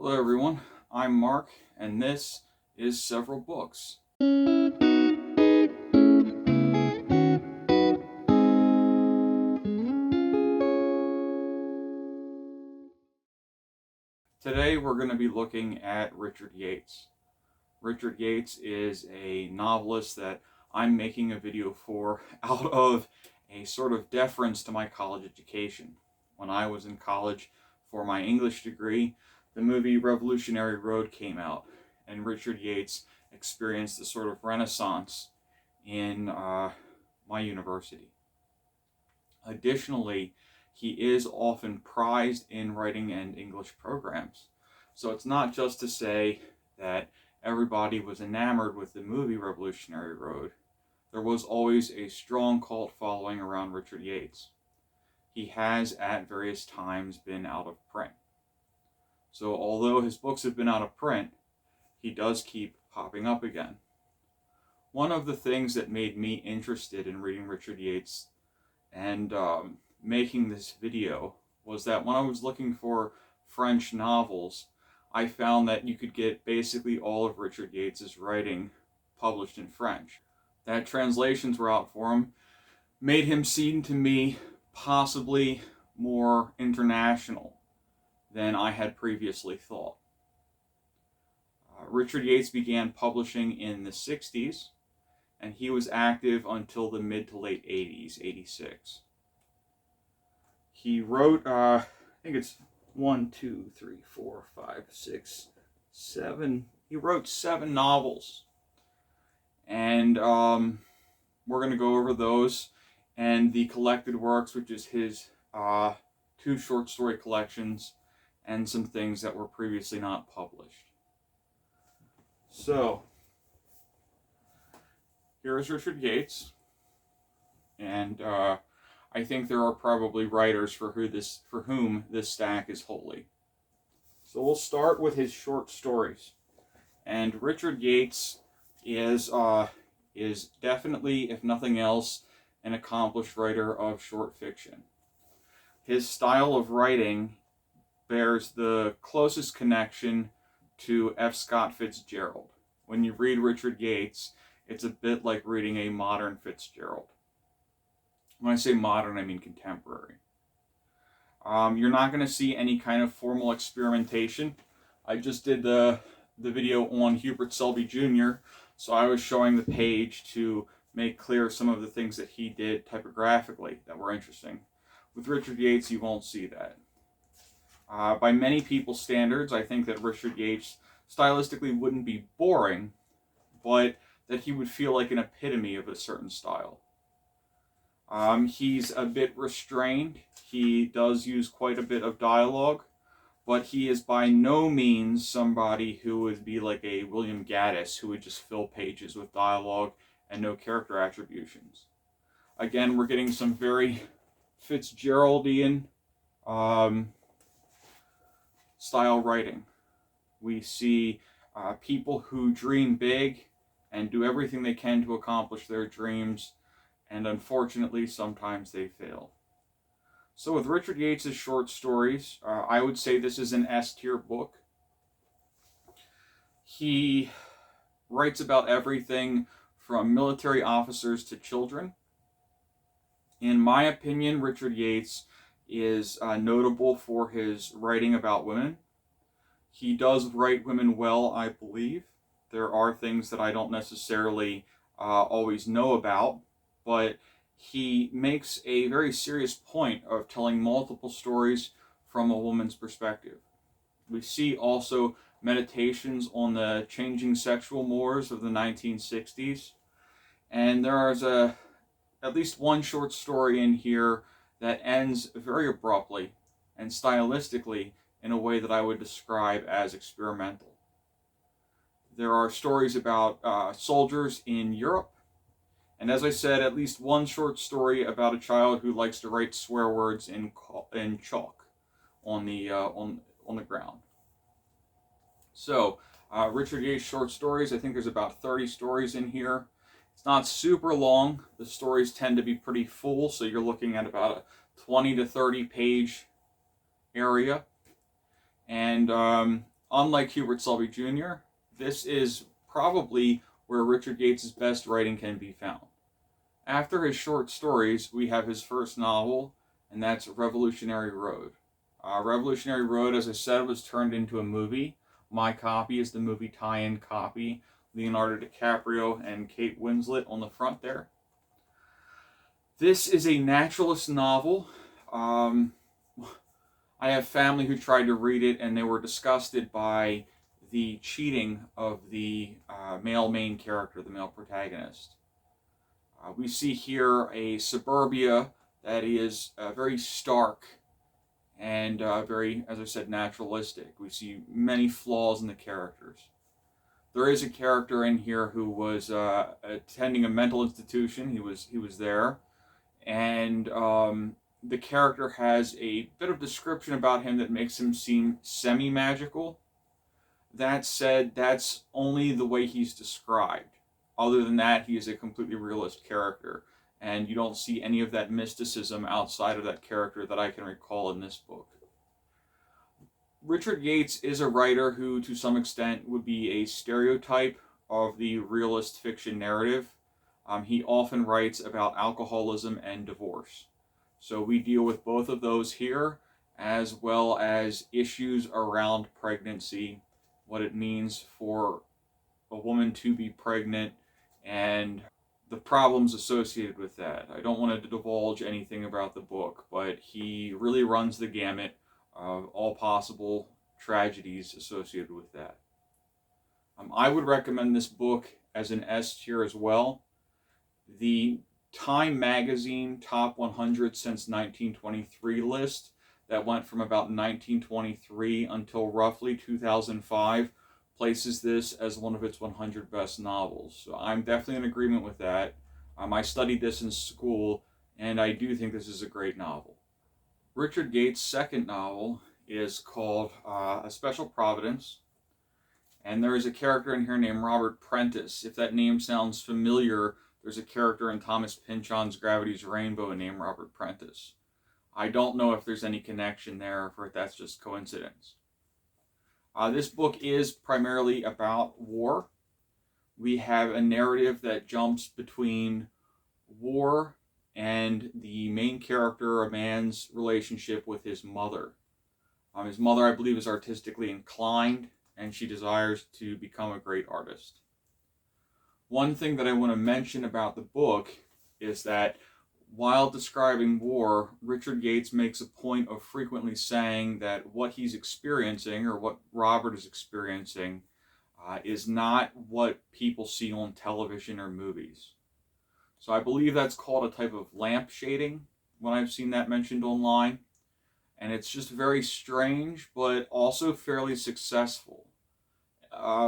Hello everyone, I'm Mark, and this is Several Books. Today we're going to be looking at Richard Yates. Richard Yates is a novelist that I'm making a video for out of a sort of deference to my college education. When I was in college for my English degree, the movie Revolutionary Road came out, and Richard Yates experienced a sort of renaissance in my university. Additionally, he is often prized in writing and English programs. So it's not just to say that everybody was enamored with the movie Revolutionary Road. There was always a strong cult following around Richard Yates. He has at various times been out of print. So although his books have been out of print, he does keep popping up again. One of the things that made me interested in reading Richard Yates and making this video was that when I was looking for French novels, I found that you could get basically all of Richard Yates' writing published in French. That translations were out for him made him seem to me possibly more international than I had previously thought. Richard Yates began publishing in the 60s, and he was active until the mid to late 80s, 86. He wrote, I think it's 1, 2, 3, 4, 5, 6, 7. He wrote 7 novels. And we're going to go over those and the collected works, which is his 2 short story collections and some things that were previously not published. So, here is Richard Yates, and I think there are probably writers for whom this stack is holy. So we'll start with his short stories, and Richard Yates is definitely, if nothing else, an accomplished writer of short fiction. His style of writing bears the closest connection to F. Scott Fitzgerald. When you read Richard Yates, it's a bit like reading a modern Fitzgerald. When I say modern, I mean contemporary. You're not going to see any kind of formal experimentation. I just did the video on Hubert Selby Jr., so I was showing the page to make clear some of the things that he did typographically that were interesting. With Richard Yates, you won't see that. By many people's standards, I think that Richard Yates stylistically wouldn't be boring, but that he would feel like an epitome of a certain style. He's a bit restrained. He does use quite a bit of dialogue, but he is by no means somebody who would be like a William Gaddis, who would just fill pages with dialogue and no character attributions. Again, we're getting some very Fitzgeraldian style writing. We see people who dream big and do everything they can to accomplish their dreams, and unfortunately sometimes they fail. So with Richard Yates' short stories, I would say this is an S-tier book. He writes about everything from military officers to children. In my opinion, Richard Yates is notable for his writing about women. He does write women well, I believe. There are things that I don't necessarily always know about, but he makes a very serious point of telling multiple stories from a woman's perspective. We see also meditations on the changing sexual mores of the 1960s, and there is at least one short story in here that ends very abruptly and stylistically in a way that I would describe as experimental. There are stories about soldiers in Europe, and as I said, at least one short story about a child who likes to write swear words in chalk on the ground. So, Richard Yates' short stories, I think there's about 30 stories in here. It's not super long. The stories tend to be pretty full, so you're looking at about a 20 to 30 page area. And Unlike Hubert Selby Jr., this is probably where Richard Yates' best writing can be found. After his short stories, we have his first novel, and that's Revolutionary Road. Revolutionary Road, as I said, was turned into a movie. My copy is the movie tie-in copy. Leonardo DiCaprio and Kate Winslet on the front there. This is a naturalist novel. I have family who tried to read it, and they were disgusted by the cheating of the male main character, the male protagonist. We see here a suburbia that is very stark and very, as I said, naturalistic. We see many flaws in the characters. There is a character in here who was attending a mental institution. He was there, and the character has a bit of description about him that makes him seem semi-magical. That said, that's only the way he's described. Other than that, he is a completely realist character, and you don't see any of that mysticism outside of that character that I can recall in this book. Richard Yates is a writer who, to some extent, would be a stereotype of the realist fiction narrative. He often writes about alcoholism and divorce. So we deal with both of those here, as well as issues around pregnancy, what it means for a woman to be pregnant, and the problems associated with that. I don't want to divulge anything about the book, but he really runs the gamut of all possible tragedies associated with that. I would recommend this book as an S tier as well. The Time Magazine Top 100 since 1923 list that went from about 1923 until roughly 2005 places this as one of its 100 best novels. So I'm definitely in agreement with that. I studied this in school, and I do think this is a great novel. Richard Yates' second novel is called A Special Providence, and there is a character in here named Robert Prentice. If that name sounds familiar, there's a character in Thomas Pynchon's Gravity's Rainbow named Robert Prentice. I don't know if there's any connection there, or if that's just coincidence. This book is primarily about war. We have a narrative that jumps between war and the main character, a man's relationship with his mother. His mother, I believe, is artistically inclined, and she desires to become a great artist. One thing that I want to mention about the book is that while describing war, Richard Yates makes a point of frequently saying that what he's experiencing, or what Robert is experiencing, is not what people see on television or movies. So I believe that's called a type of lamp shading when I've seen that mentioned online. And it's just very strange, but also fairly successful.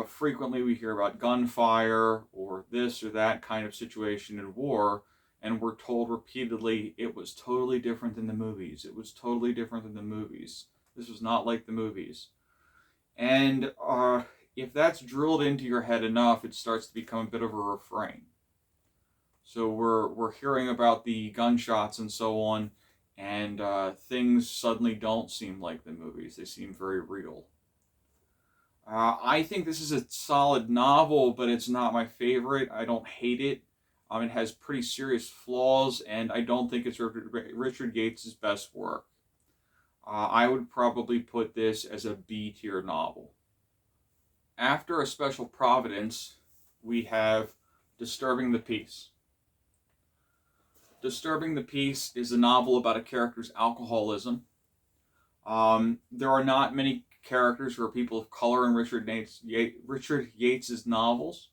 Frequently we hear about gunfire or this or that kind of situation in war, and we're told repeatedly it was totally different than the movies. It was totally different than the movies. This was not like the movies. And if that's drilled into your head enough, it starts to become a bit of a refrain. So we're hearing about the gunshots and so on, and things suddenly don't seem like the movies. They seem very real. I think this is a solid novel, but it's not my favorite. I don't hate it. It has pretty serious flaws, and I don't think it's Richard Yates' best work. I would probably put this as a B-tier novel. After A Special Providence, we have Disturbing the Peace. Disturbing the Peace is a novel about a character's alcoholism. There are not many characters who are people of color in Richard Yates' novels.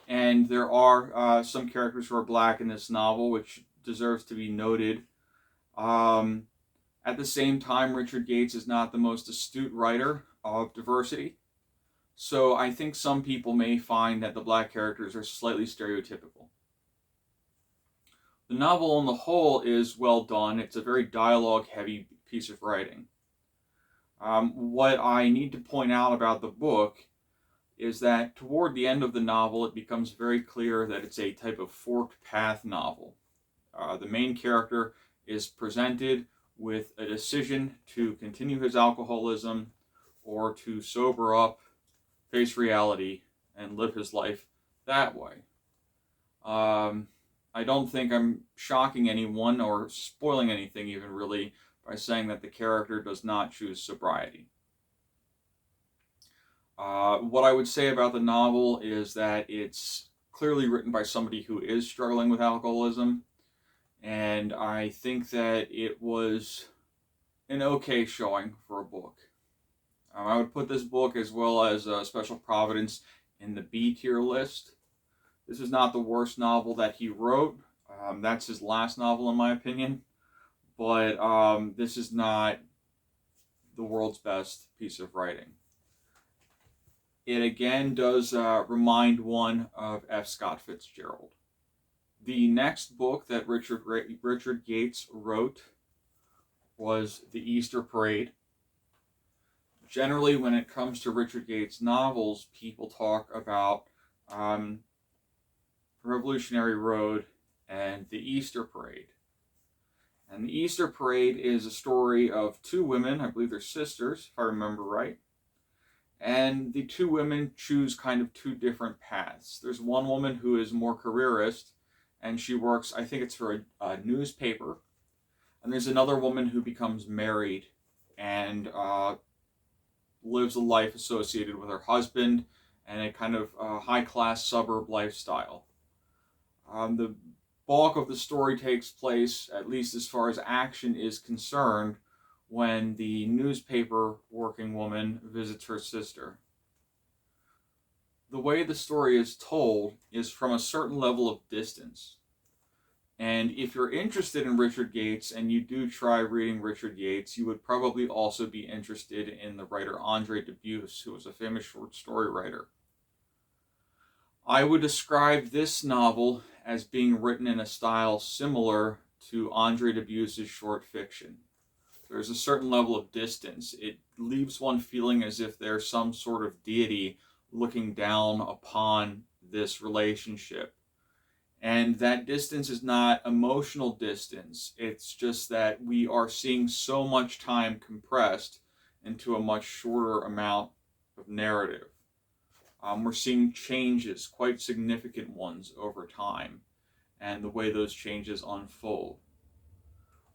And there are some characters who are black in this novel, which deserves to be noted. At the same time, Richard Yates is not the most astute writer of diversity. So I think some people may find that the black characters are slightly stereotypical. The novel on the whole is well done. It's a very dialogue-heavy piece of writing. What I need to point out about the book is that toward the end of the novel, it becomes very clear that it's a type of forked path novel. The main character is presented with a decision to continue his alcoholism or to sober up, face reality, and live his life that way. I don't think I'm shocking anyone or spoiling anything even really by saying that the character does not choose sobriety. What I would say about the novel is that it's clearly written by somebody who is struggling with alcoholism, and I think that it was an okay showing for a book. I would put this book, as well as Special Providence, in the B tier list. This is not the worst novel that he wrote. That's his last novel, in my opinion. But this is not the world's best piece of writing. It again does remind one of F. Scott Fitzgerald. The next book that Richard Yates wrote was The Easter Parade. Generally, when it comes to Richard Yates novels, people talk about Revolutionary Road and The Easter Parade. And The Easter Parade is a story of two women, I believe they're sisters, if I remember right. And the two women choose kind of two different paths. There's one woman who is more careerist, and she works, I think it's for a newspaper. And there's another woman who becomes married and lives a life associated with her husband and a kind of high-class suburb lifestyle. The bulk of the story takes place, at least as far as action is concerned, when the newspaper working woman visits her sister. The way the story is told is from a certain level of distance. And if you're interested in Richard Yates and you do try reading Richard Yates, you would probably also be interested in the writer Andre Dubus, who was a famous short story writer. I would describe this novel as being written in a style similar to Andre Dubus's short fiction. There's a certain level of distance. It leaves one feeling as if there's some sort of deity looking down upon this relationship. And that distance is not emotional distance. It's just that we are seeing so much time compressed into a much shorter amount of narrative. We're seeing changes, quite significant ones, over time, and the way those changes unfold.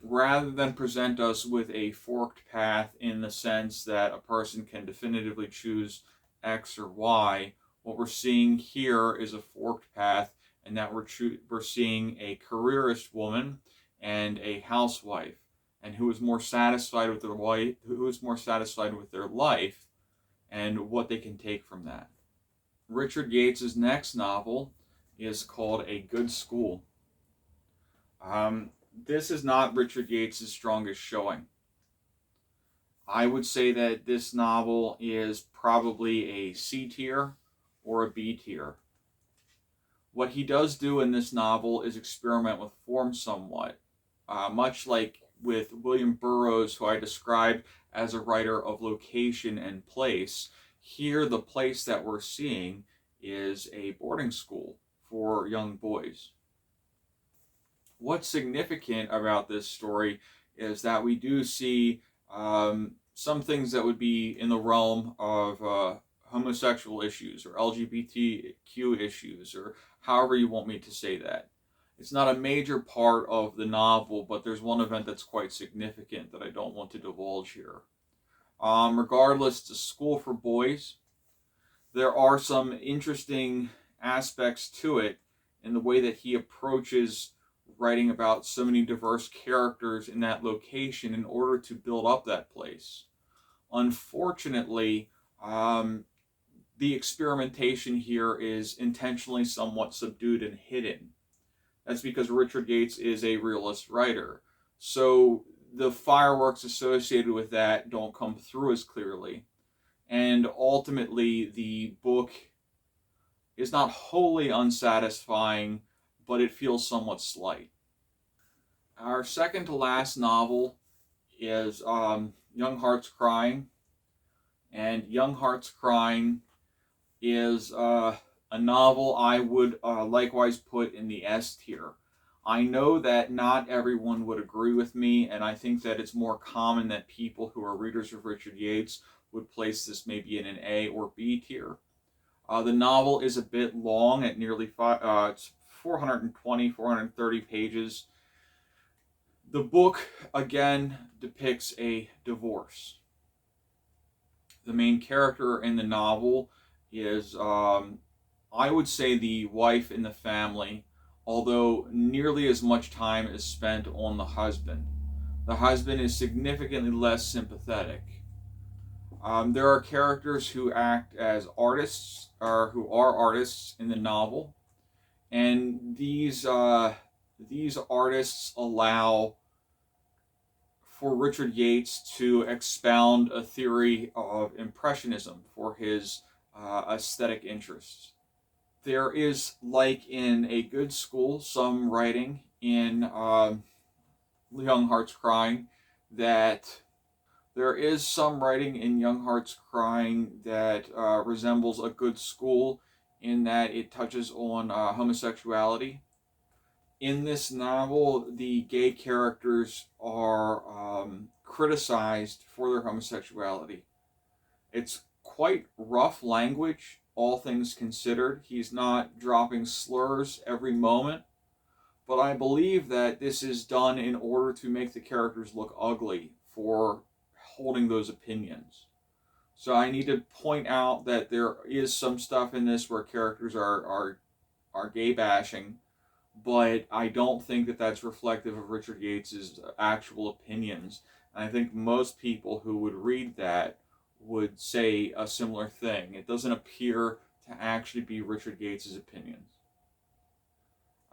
Rather than present us with a forked path in the sense that a person can definitively choose X or Y, what we're seeing here is a forked path, and that we're seeing a careerist woman and a housewife, and who is more satisfied with their wife, who is more satisfied with their life, and what they can take from that. Richard Yates' next novel is called A Good School. This is not Richard Yates' strongest showing. I would say that this novel is probably a C tier or a B tier. What he does do in this novel is experiment with form somewhat, much like with William Burroughs, who I described as a writer of location and place. Here, the place that we're seeing is a boarding school for young boys. What's significant about this story is that we do see some things that would be in the realm of homosexual issues or LGBTQ issues, or however you want me to say that. It's not a major part of the novel, but there's one event that's quite significant that I don't want to divulge here. Regardless, it's a school for boys. There are some interesting aspects to it in the way that he approaches writing about so many diverse characters in that location in order to build up that place. Unfortunately, the experimentation here is intentionally somewhat subdued and hidden. That's because Richard Yates is a realist writer. So the fireworks associated with that don't come through as clearly. And ultimately, the book is not wholly unsatisfying, but it feels somewhat slight. Our second to last novel is Young Hearts Crying. And Young Hearts Crying is a novel I would likewise put in the S tier. I know that not everyone would agree with me, and I think that it's more common that people who are readers of Richard Yates would place this maybe in an A or B tier. The novel is a bit long at nearly it's 420, 430 pages. The book, again, depicts a divorce. The main character in the novel is, I would say, the wife in the family, although nearly as much time is spent on the husband. The husband is significantly less sympathetic. There are characters who act as artists, or who are artists in the novel, and these artists allow for Richard Yates to expound a theory of Impressionism for his aesthetic interests. There is, like in a good school, some writing in Young Hearts Crying that resembles a good school in that it touches on homosexuality. In this novel, the gay characters are criticized for their homosexuality. It's quite rough language, all things considered. He's not dropping slurs every moment, but I believe that this is done in order to make the characters look ugly for holding those opinions. So I need to point out that there is some stuff in this where characters are gay bashing, but I don't think that that's reflective of Richard Yates's actual opinions. And I think most people who would read that would say a similar thing. It doesn't appear to actually be Richard Yates's opinions.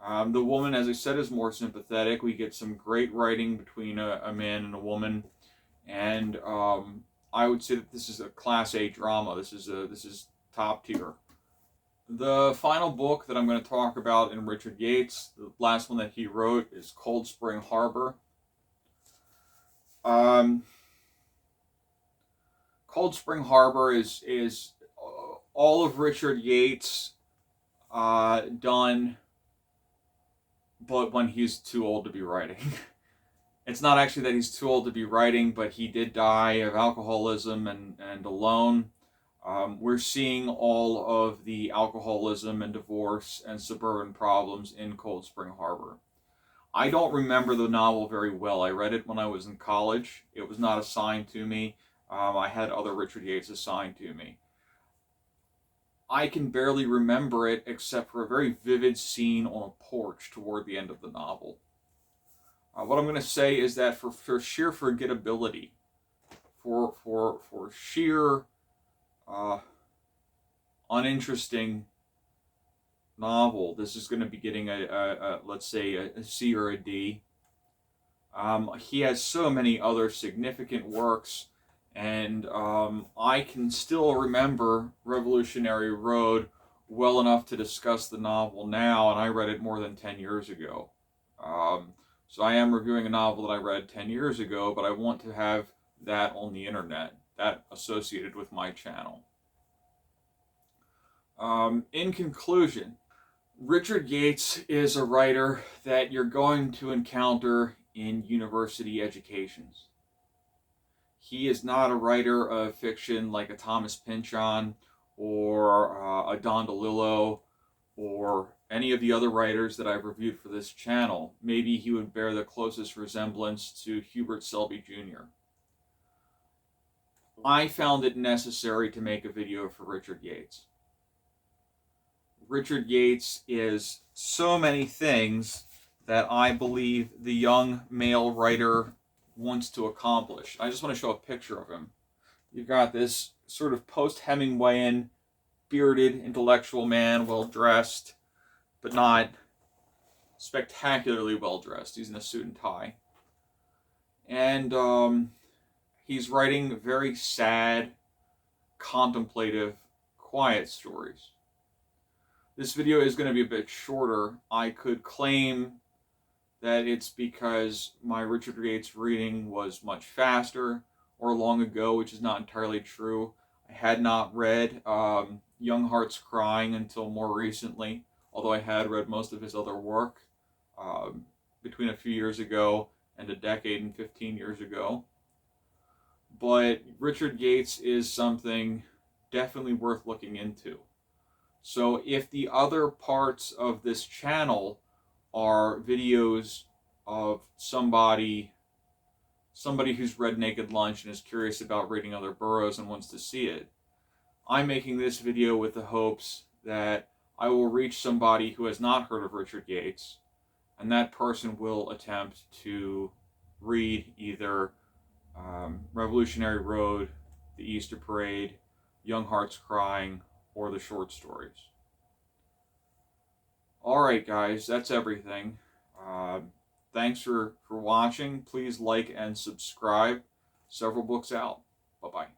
The woman, as I said, is more sympathetic. We get some great writing between a man and a woman, and I would say that this is a Class A drama. This is top tier. The final book that I'm going to talk about in Richard Yates, the last one that he wrote, is Cold Spring Harbor. Cold Spring Harbor is all of Richard Yates done, but when he's too old to be writing. It's not actually that he's too old to be writing, but he did die of alcoholism and alone. We're seeing all of the alcoholism and divorce and suburban problems in Cold Spring Harbor. I don't remember the novel very well. I read it when I was in college. It was not assigned to me. I had other Richard Yates assigned to me. I can barely remember it except for a very vivid scene on a porch toward the end of the novel. What I'm going to say is that for sheer forgettability, for sheer uninteresting novel, this is going to be getting let's say a C or a D. He has so many other significant works, and I can still remember Revolutionary Road well enough to discuss the novel now, and I read it more than 10 years ago. So I am reviewing a novel that I read 10 years ago, but I want to have that on the internet, that associated with my channel. In conclusion, Richard Yates is a writer that you're going to encounter in university educations. He is not a writer of fiction like a Thomas Pynchon or a Don DeLillo or any of the other writers that I've reviewed for this channel. Maybe he would bear the closest resemblance to Hubert Selby Jr. I found it necessary to make a video for Richard Yates. Richard Yates is so many things that I believe the young male writer wants to accomplish. I just want to show a picture of him. You've got this sort of post-Hemingwayan, bearded, intellectual man, well-dressed, but not spectacularly well-dressed. He's in a suit and tie. And he's writing very sad, contemplative, quiet stories. This video is going to be a bit shorter. I could claim that it's because my Richard Yates reading was much faster or long ago, which is not entirely true. I had not read Young Hearts Crying until more recently, although I had read most of his other work between a few years ago and a decade and 15 years ago. but Richard Yates is something definitely worth looking into. So if the other parts of this channel are videos of somebody who's read Naked Lunch and is curious about reading other boroughs and wants to see it, I'm making this video with the hopes that I will reach somebody who has not heard of Richard Yates, and that person will attempt to read either Revolutionary Road, The Easter Parade, Young Hearts Crying, or the short stories. Alright guys, that's everything. Thanks for watching. Please like and subscribe. Several books out. Bye-bye.